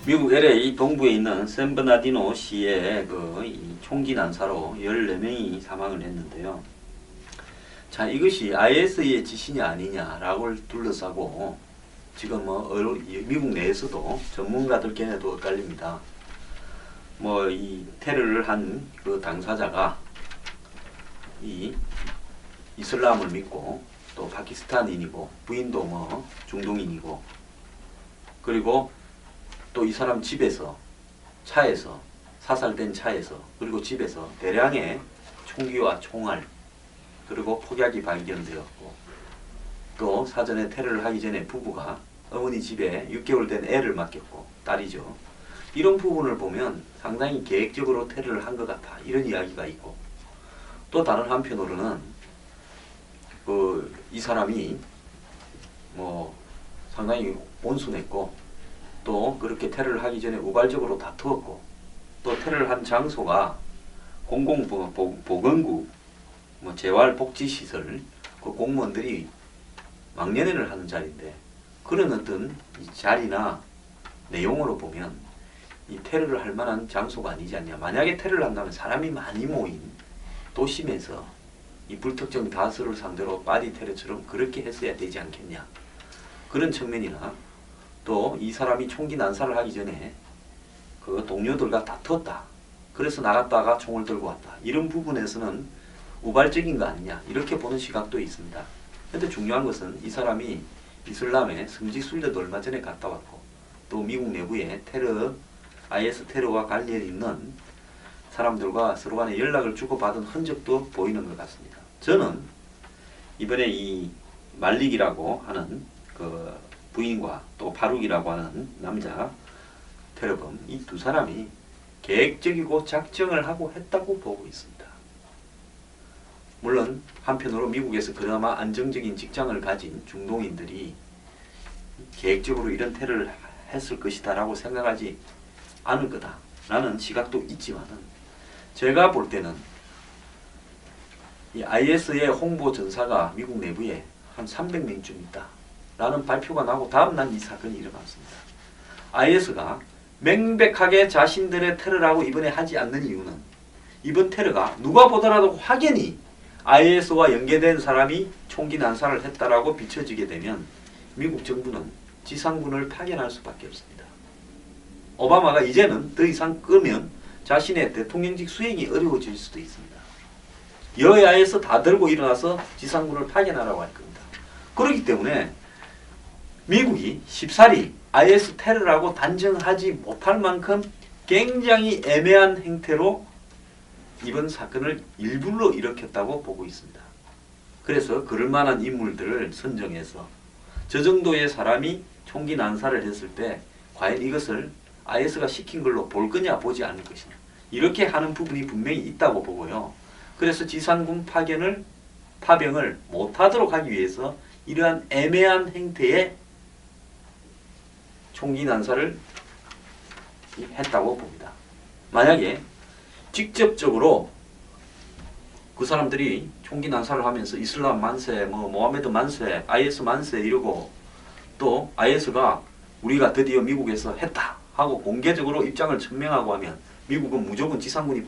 미국 LA 동부에 있는 샌버나디노 시의 이 총기 난사로 14명이 사망을 했는데요. 자, 이것이 IS의 지시냐 아니냐라고 둘러싸고 지금 미국 내에서도 전문가들 걔네도 엇갈립니다. 이 테러를 한 그 당사자가 이 이슬람을 믿고 또 파키스탄인이고 부인도 중동인이고 그리고 또 이 사람 집에서 차에서 사살된 차에서 그리고 집에서 대량의 총기와 총알 그리고 폭약이 발견되었고 또 사전에 테러를 하기 전에 부부가 어머니 집에 6개월 된 애를 맡겼고 딸이죠. 이런 부분을 보면 상당히 계획적으로 테러를 한 것 같아 이런 이야기가 있고 또 다른 한편으로는 이 사람이 상당히 온순했고 또 그렇게 테러를 하기 전에 우발적으로 다투었고 또 테러를 한 장소가 공공보건구 재활복지시설 그 공무원들이 망연회를 하는 자리인데 그런 어떤 자리나 내용으로 보면 이 테러를 할 만한 장소가 아니지 않냐. 만약에 테러를 한다면 사람이 많이 모인 도심에서 이 불특정 다수를 상대로 바디 테러처럼 그렇게 했어야 되지 않겠냐. 그런 측면이나 또 이 사람이 총기 난사를 하기 전에 그 동료들과 다투었다. 그래서 나갔다가 총을 들고 왔다. 이런 부분에서는 우발적인 거 아니냐. 이렇게 보는 시각도 있습니다. 그런데 중요한 것은 이 사람이 이슬람의 성지 순례도 얼마 전에 갔다 왔고 또 미국 내부에 IS 테러와 관련 있는 사람들과 서로 간에 연락을 주고받은 흔적도 보이는 것 같습니다. 저는 이번에 이 말릭이라고 하는 그 부인과 또 파룩이라고 하는 남자 테러범 이 두 사람이 계획적이고 작정을 하고 했다고 보고 있습니다. 물론 한편으로 미국에서 그나마 안정적인 직장을 가진 중동인들이 계획적으로 이런 테러를 했을 것이다 라고 생각하지 않을 거다 라는 시각도 있지만은 제가 볼 때는 이 IS의 홍보 전사가 미국 내부에 한 300명쯤 있다 라는 발표가 나고 다음 날 이 사건이 일어났습니다. IS가 명백하게 자신들의 테러라고 이번에 하지 않는 이유는 이번 테러가 누가 보더라도 확연히 IS와 연계된 사람이 총기 난사를 했다라고 비춰지게 되면 미국 정부는 지상군을 파견할 수밖에 없습니다. 오바마가 이제는 더 이상 끄면 자신의 대통령직 수행이 어려워질 수도 있습니다. 여야에서 다 들고 일어나서 지상군을 파견하라고 할 겁니다. 그렇기 때문에 미국이 쉽사리 IS 테러라고 단정하지 못할 만큼 굉장히 애매한 행태로 이번 사건을 일부러 일으켰다고 보고 있습니다. 그래서 그럴 만한 인물들을 선정해서 저 정도의 사람이 총기 난사를 했을 때 과연 이것을 IS가 시킨 걸로 볼 거냐 보지 않을 것이냐 이렇게 하는 부분이 분명히 있다고 보고요. 그래서 지상군 파병을 못하도록 하기 위해서 이러한 애매한 행태의 총기 난사를 했다고 봅니다. 만약에 직접적으로 그 사람들이 총기 난사를 하면서 이슬람 만세, 모하메드 만세, IS 만세 이러고 또 IS가 우리가 드디어 미국에서 했다 하고 공개적으로 입장을 천명하고 하면 미국은 무조건 지상군이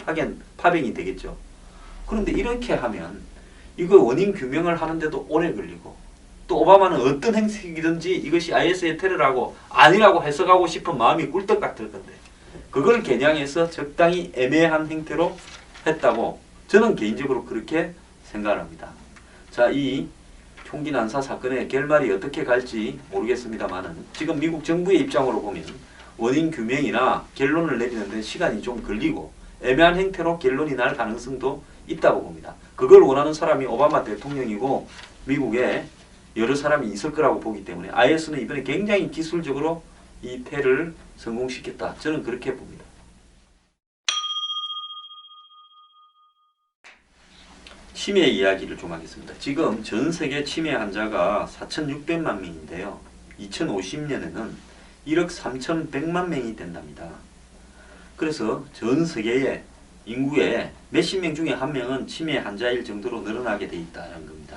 파병이 되겠죠. 그런데 이렇게 하면 이거 원인 규명을 하는데도 오래 걸리고 또 오바마는 어떤 행색이든지 이것이 IS의 테러라고 아니라고 해석하고 싶은 마음이 꿀떡 같을 건데 그걸 겨냥해서 적당히 애매한 행태로 했다고 저는 개인적으로 그렇게 생각합니다. 자, 이 총기 난사 사건의 결말이 어떻게 갈지 모르겠습니다만은 지금 미국 정부의 입장으로 보면 원인 규명이나 결론을 내리는 데 시간이 좀 걸리고 애매한 행태로 결론이 날 가능성도 있다고 봅니다. 그걸 원하는 사람이 오바마 대통령이고 미국에 여러 사람이 있을 거라고 보기 때문에 IS는 이번에 굉장히 기술적으로 이 테러를 성공시켰다. 저는 그렇게 봅니다. 치매 이야기를 좀 하겠습니다. 지금 전 세계 치매 환자가 4,600만 명인데요. 2050년에는 1억 3,100만 명이 된답니다. 그래서 전 세계의 인구의 몇십 명 중에 한 명은 치매 환자일 정도로 늘어나게 돼 있다는 겁니다.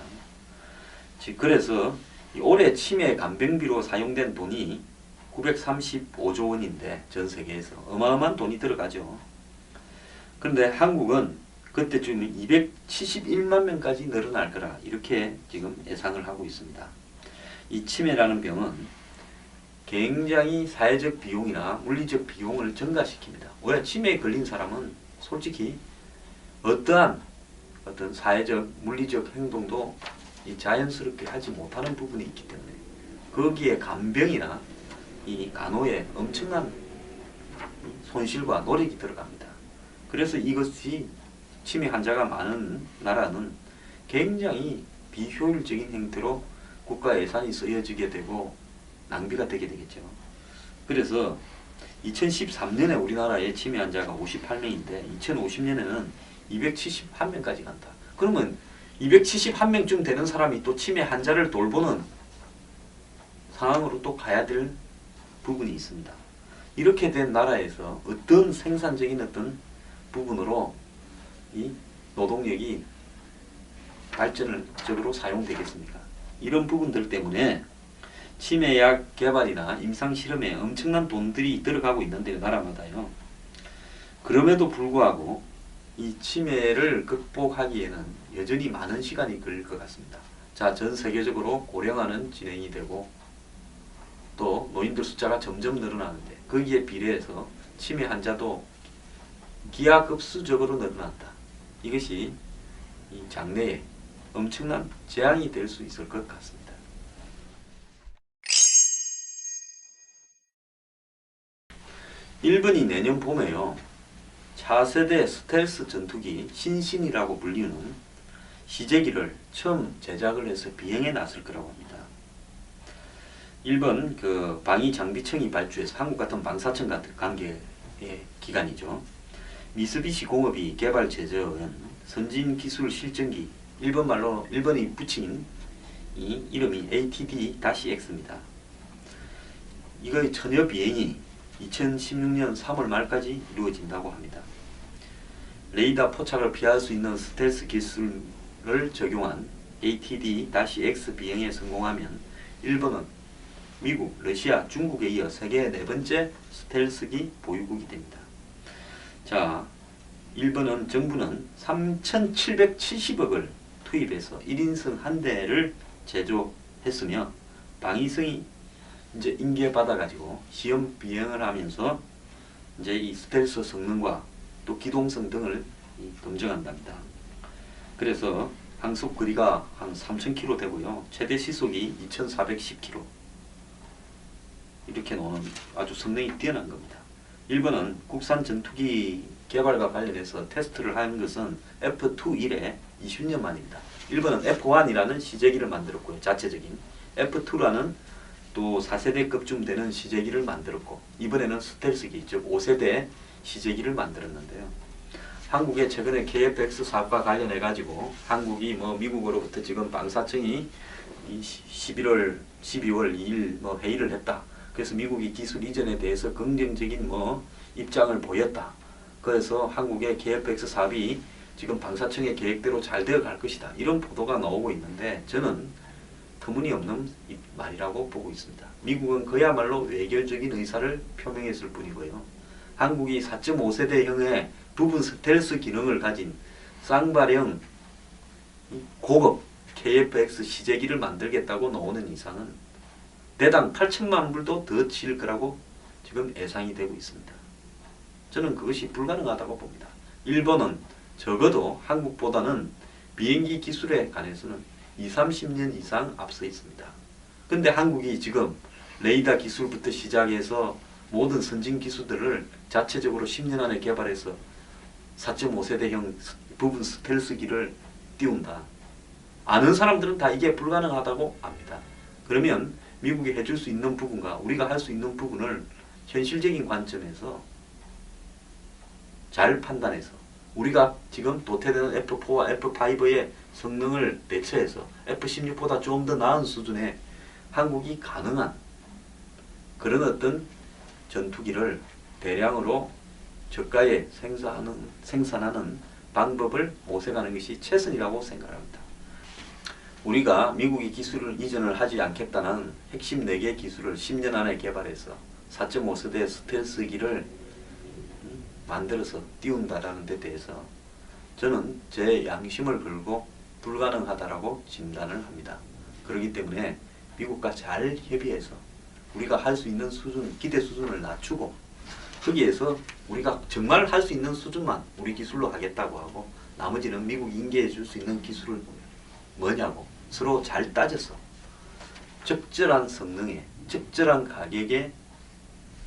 그래서 올해 치매 간병비로 사용된 돈이 935조 원인데 전 세계에서 어마어마한 돈이 들어가죠. 그런데 한국은 그때쯤 271만 명까지 늘어날 거라 이렇게 지금 예상을 하고 있습니다. 이 치매라는 병은 굉장히 사회적 비용이나 물리적 비용을 증가시킵니다. 왜? 치매에 걸린 사람은 솔직히 어떤 사회적 물리적 행동도 자연스럽게 하지 못하는 부분이 있기 때문에 거기에 간병이나 이 간호에 엄청난 손실과 노력이 들어갑니다. 그래서 이것이 치매 환자가 많은 나라는 굉장히 비효율적인 형태로 국가 예산이 쓰여지게 되고 낭비가 되게 되겠죠. 그래서 2013년에 우리나라의 치매 환자가 58명인데 2050년에는 271명까지 간다. 그러면 271명쯤 되는 사람이 또 치매 환자를 돌보는 상황으로 또 가야 될 부분이 있습니다. 이렇게 된 나라에서 어떤 생산적인 어떤 부분으로 이 노동력이 발전적으로 사용되겠습니까? 이런 부분들 때문에 치매약 개발이나 임상실험에 엄청난 돈들이 들어가고 있는데요, 나라마다요. 그럼에도 불구하고 이 치매를 극복하기에는 여전히 많은 시간이 걸릴 것 같습니다. 자, 전 세계적으로 고령화는 진행이 되고 또 노인들 숫자가 점점 늘어나는데 거기에 비례해서 치매 환자도 기하급수적으로 늘어난다. 이것이 이 장래에 엄청난 재앙이 될 수 있을 것 같습니다. 일본이 내년 봄에요. 차세대 스텔스 전투기 신신이라고 불리는 시제기를 처음 제작을 해서 비행에 나설 거라고 합니다. 일본 방위장비청이 발주해서 한국 같은 방사청 같은 관계의 기관이죠. 미쓰비시 공업이 개발 제조한 선진 기술 실전기, 일본말로 일본이 붙인 이 이름이 ATD-X입니다. 이거의 천여 비행이 2016년 3월 말까지 이루어진다고 합니다. 레이더 포착을 피할 수 있는 스텔스 기술을 적용한 ATD-X 비행에 성공하면 일본은 미국, 러시아, 중국에 이어 세계 네 번째 스텔스기 보유국이 됩니다. 자, 일본은 정부는 3,770억을 투입해서 1인승 한 대를 제조했으며 방위성이 이제 인계받아가지고 시험 비행을 하면서 이제 이 스텔스 성능과 또 기동성 등을 검증한답니다. 그래서 항속 거리가 한 3,000km 되고요. 최대 시속이 2,410km. 이렇게 나오는 아주 성능이 뛰어난 겁니다. 일본은 국산 전투기 개발과 관련해서 테스트를 한 것은 F2 이래 20년 만입니다. 일본은 F1이라는 시제기를 만들었고요. 자체적인 F2라는 또 4세대급쯤 되는 시제기를 만들었고 이번에는 스텔스기 즉 5세대 시제기를 만들었는데요. 한국의 최근에 KF-X 사업과 관련해 가지고 한국이 미국으로부터 지금 방사청이 12월 2일 회의를 했다. 그래서 미국이 기술 이전에 대해서 긍정적인 입장을 보였다. 그래서 한국의 KF-X 사업이 지금 방사청의 계획대로 잘 되어 갈 것이다. 이런 보도가 나오고 있는데 저는 터무니없는 말이라고 보고 있습니다. 미국은 그야말로 외교적인 의사를 표명했을 뿐이고요. 한국이 4.5세대형의 부분 스텔스 기능을 가진 쌍발형 고급 KF-X 시제기를 만들겠다고 나오는 이상은 대당 8천만 불도 더 칠 거라고 지금 예상이 되고 있습니다. 저는 그것이 불가능하다고 봅니다. 일본은 적어도 한국보다는 비행기 기술에 관해서는 20-30년 이상 앞서 있습니다. 근데 한국이 지금 레이더 기술부터 시작해서 모든 선진 기술들을 자체적으로 10년 안에 개발해서 4.5세대형 부분 스텔스기를 띄운다. 아는 사람들은 다 이게 불가능하다고 압니다. 그러면 미국이 해줄 수 있는 부분과 우리가 할 수 있는 부분을 현실적인 관점에서 잘 판단해서 우리가 지금 도태되는 F4와 F5의 성능을 대처해서 F16보다 좀 더 나은 수준의 한국이 가능한 그런 어떤 전투기를 대량으로 저가에 생산하는 방법을 모색하는 것이 최선이라고 생각합니다. 우리가 미국의 기술을 이전을 하지 않겠다는 핵심 4개 기술을 10년 안에 개발해서 4.5세대 스텔스기를 만들어서 띄운다라는 데 대해서 저는 제 양심을 걸고 불가능하다라고 진단을 합니다. 그렇기 때문에 미국과 잘 협의해서 우리가 할 수 있는 수준, 기대 수준을 낮추고 거기에서 우리가 정말 할 수 있는 수준만 우리 기술로 하겠다고 하고 나머지는 미국이 인계해 줄 수 있는 기술을 뭐냐고 서로 잘 따져서 적절한 성능에 적절한 가격에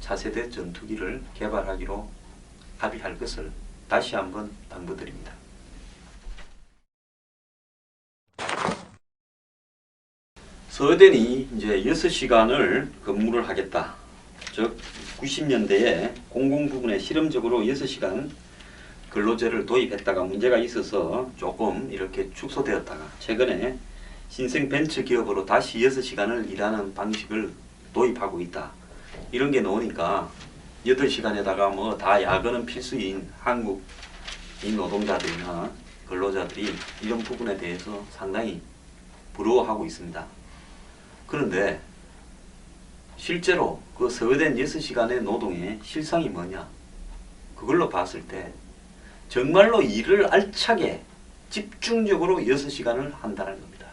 차세대 전투기를 개발하기로 합의할 것을 다시 한번 당부드립니다. 서대니 이제 6시간을 근무를 하겠다. 즉 90년대에 공공 부분에 실험적으로 6시간 근로제를 도입했다가 문제가 있어서 조금 이렇게 축소되었다가 최근에 신생 벤처 기업으로 다시 6시간을 일하는 방식을 도입하고 있다. 이런 게 나오니까 8시간에다가 뭐 다 야근은 필수인 한국인 노동자들이나 근로자들이 이런 부분에 대해서 상당히 부러워하고 있습니다. 그런데 실제로 그 소요된 6시간의 노동의 실상이 뭐냐? 그걸로 봤을 때 정말로 일을 알차게 집중적으로 6시간을 한다는 겁니다.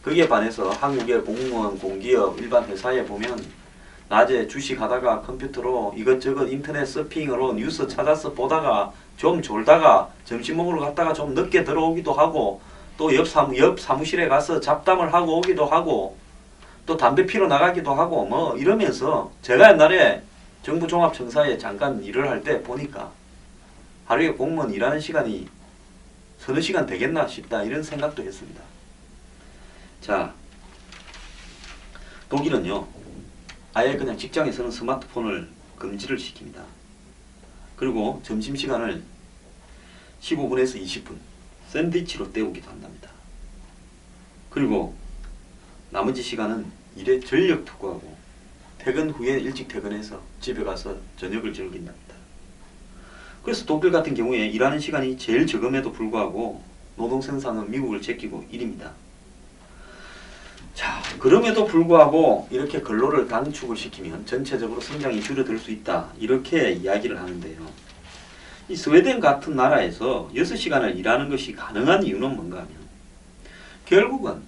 거기에 반해서 한국의 공무원, 공기업, 일반 회사에 보면 낮에 주식하다가 컴퓨터로 이것저것 인터넷 서핑으로 뉴스 찾아서 보다가 좀 졸다가 점심 먹으러 갔다가 좀 늦게 들어오기도 하고 또 옆 사무실에 가서 잡담을 하고 오기도 하고 또 담배 피러 나가기도 하고 뭐 이러면서 제가 옛날에 정부 종합청사에 잠깐 일을 할 때 보니까 하루에 공무원 일하는 시간이 서너 시간 되겠나 싶다 이런 생각도 했습니다. 자, 독일은요 아예 그냥 직장에서는 스마트폰을 금지를 시킵니다. 그리고 점심시간을 15분에서 20분 샌드위치로 때우기도 한답니다. 그리고 나머지 시간은 일에 전력 투구하고 퇴근 후에 일찍 퇴근해서 집에 가서 저녁을 즐긴답니다. 그래서 독일 같은 경우에 일하는 시간이 제일 적음에도 불구하고 노동 생산은 미국을 제끼고 1위입니다. 자, 그럼에도 불구하고 이렇게 근로를 단축을 시키면 전체적으로 성장이 줄어들 수 있다. 이렇게 이야기를 하는데요. 이 스웨덴 같은 나라에서 6시간을 일하는 것이 가능한 이유는 뭔가 하면 결국은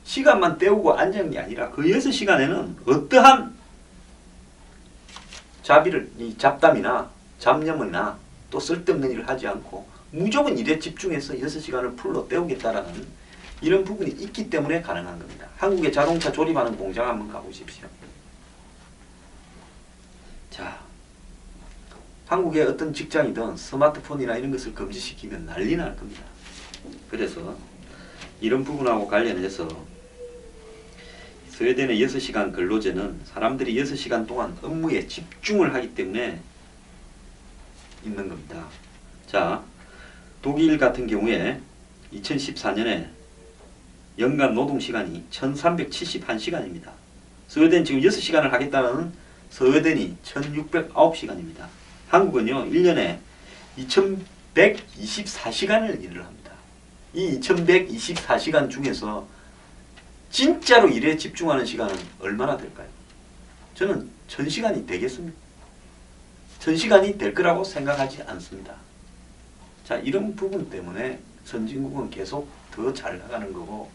시간만 때우고 앉은 게 아니라 그 6시간에는 어떠한 잡담이나 잡념이나 또 쓸데없는 일을 하지 않고 무조건 일에 집중해서 6시간을 풀로 때우겠다라는 이런 부분이 있기 때문에 가능한 겁니다. 한국의 자동차 조립하는 공장 한번 가보십시오. 자, 한국의 어떤 직장이든 스마트폰이나 이런 것을 금지시키면 난리 날 겁니다. 그래서 이런 부분하고 관련해서 스웨덴의 6시간 근로제는 사람들이 6시간 동안 업무에 집중을 하기 때문에 있는 겁니다. 자, 독일 같은 경우에 2014년에 연간 노동시간이 1371시간입니다. 스웨덴 지금 6시간을 하겠다는 스웨덴이 1609시간입니다. 한국은요 1년에 2124시간을 일을 합니다. 이 2124시간 중에서 진짜로 일에 집중하는 시간은 얼마나 될까요? 저는 1000시간이 되겠습니다. 1000시간이 될 거라고 생각하지 않습니다. 자, 이런 부분 때문에 선진국은 계속 더 잘 나가는 거고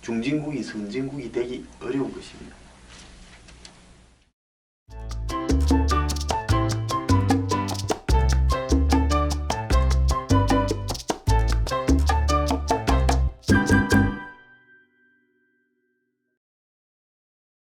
중진국이 선진국이 되기 어려운 것입니다.